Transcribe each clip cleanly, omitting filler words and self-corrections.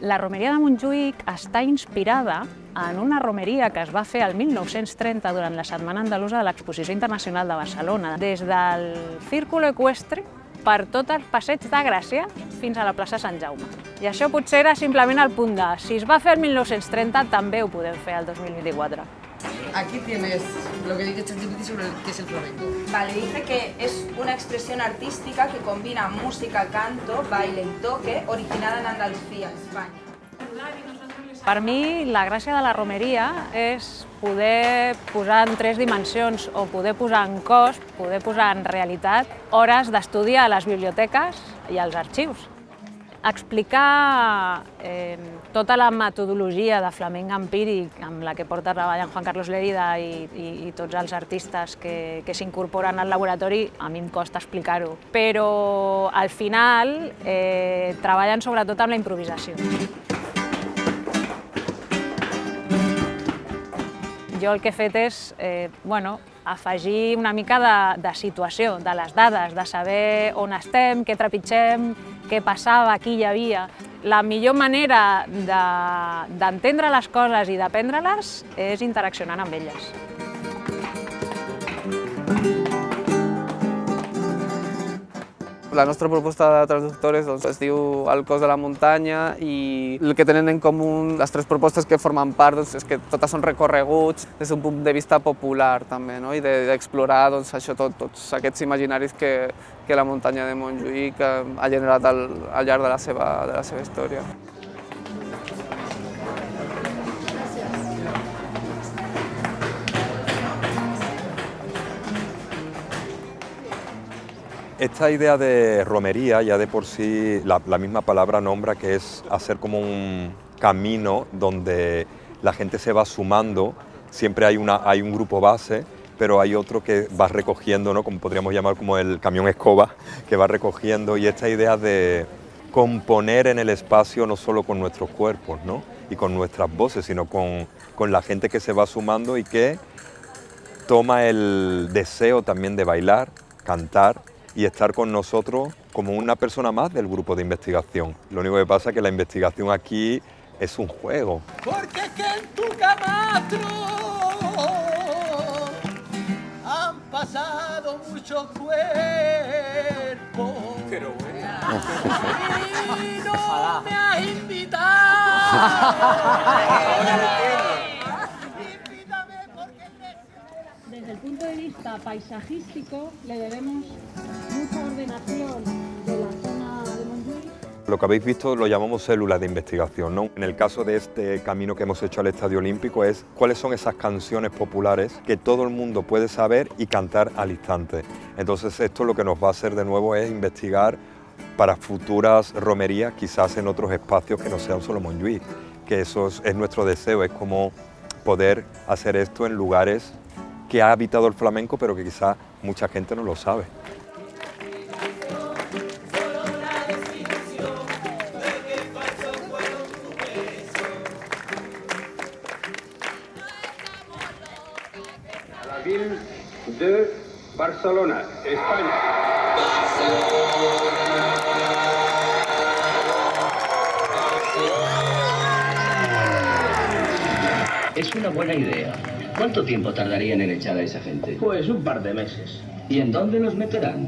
La romeria de Montjuïc està inspirada en una romeria que es va fer el 1930 durant la Setmana Andalusa de l'Exposició Internacional de Barcelona, des del Círculo Eqüestre per tot el Passeig de Gràcia fins a la plaça Sant Jaume. I això potser era simplement el punt de, si es va fer el 1930, també ho podem fer el 2024. Aquí tienes lo que dice ChatGPT sobre qué es el flamenco. Vale, dice que es una expresión artística que combina música, canto, baile y toque, originada en Andalucía, España. Per mi, la gràcia de la romeria és poder posar en tres dimensions o poder posar en cos, poder posar en realitat hores d'estudi a les biblioteques i als arxius. Explicar tota la metodologia de flamenc empíric amb la que porta treballant Juan Carlos Lérida i tots els artistes que s'incorporen al laboratori, a mi em costa explicar-ho, però al final treballen sobretot amb la improvisació. Jo el que he fet és afegir una mica de situació, de les dades, de saber on estem, què trepitgem, què passava, qui hi havia. La millor manera d'entendre les coses i d'aprendre-les és interaccionant amb elles. La nostra proposta de traductores es diu El cos de la muntanya i el que tenen en comú les tres propostes que formen part és que totes són recorreguts des d'un punt de vista popular també, i d'explorar tots aquests imaginaris que la muntanya de Montjuïc ha generat al llarg de la seva història. Esta idea de romería, ya de por sí la misma palabra nombra que es hacer como un camino donde la gente se va sumando, siempre hay un grupo base, pero hay otro que va recogiendo, ¿no? Como podríamos llamar como el camión escoba, que va recogiendo, y esta idea de componer en el espacio no solo con nuestros cuerpos, ¿no? Y con nuestras voces, sino con la gente que se va sumando y que toma el deseo también de bailar, cantar, y estar con nosotros como una persona más del grupo de investigación. Lo único que pasa es que la investigación aquí es un juego. Porque es que en tu camastro han pasado muchos cuerpos. Pero bueno. Y no me has invitado. Desde el punto de vista paisajístico, le debemos mucha ordenación de la zona de Montjuïc. Lo que habéis visto lo llamamos células de investigación, ¿no? En el caso de este camino que hemos hecho al Estadio Olímpico es cuáles son esas canciones populares que todo el mundo puede saber y cantar al instante. Entonces esto lo que nos va a hacer de nuevo es investigar para futuras romerías, quizás en otros espacios que no sean solo Montjuïc, que eso es nuestro deseo, es como poder hacer esto en lugares que ha habitado el flamenco, pero que quizá mucha gente no lo sabe. La ville de Barcelona, España. Es una buena idea. ¿Cuánto tiempo tardarían en echar a esa gente? Pues un par de meses. ¿Y en dónde los meterán?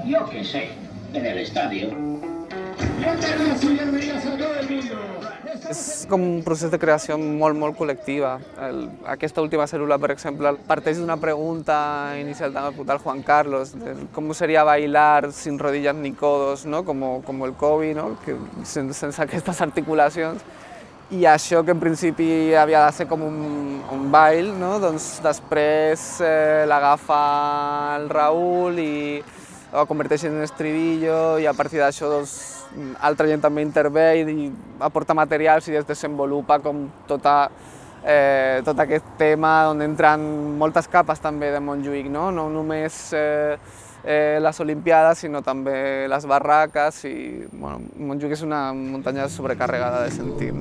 Yo qué sé, en el estadio. És com un procés de creació molt col·lectiva. Aquesta última cèl·lula, per exemple, parteix d'una pregunta inicial del Juan Carlos, de com seria bailar sin rodillas ni codos, ¿no? como el Kobe, ¿no? Sense aquestes articulacions. I això, que en principi havia de ser com un ball, no? Doncs després l'agafa el Raül i ho converteix en un estribillo, i a partir d'això altra gent també intervé i aporta materials i es desenvolupa com tot aquest tema on entren moltes capes també de Montjuïc, no només les Olimpiades, sinó també les barraques, i Montjuïc és una muntanya sobrecarregada de sentit.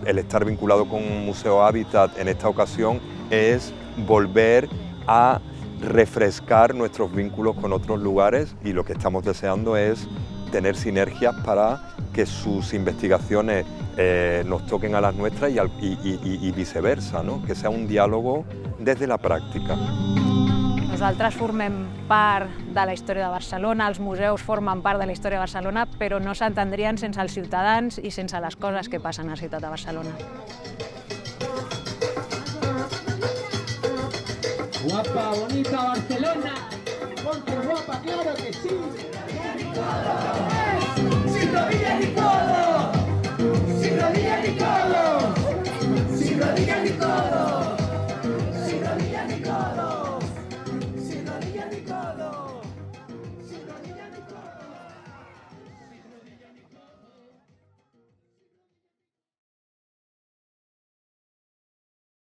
El estar vinculado con un museo Hábitat en esta ocasión es volver a refrescar nuestros vínculos con otros lugares, y lo que estamos deseando es tener sinergias para que sus investigaciones nos toquen a las nuestras y viceversa, ¿no? Que sea un diálogo desde la pràctica. Nosaltres formem part de la història de Barcelona, els museus formen part de la història de Barcelona, però no s'entendrien sense els ciutadans i sense les coses que passen a la ciutat de Barcelona. Guapa, bonita Barcelona. Porque guapa, claro que sí. Sin rodillas ni codo. Sin rodillas ni codo.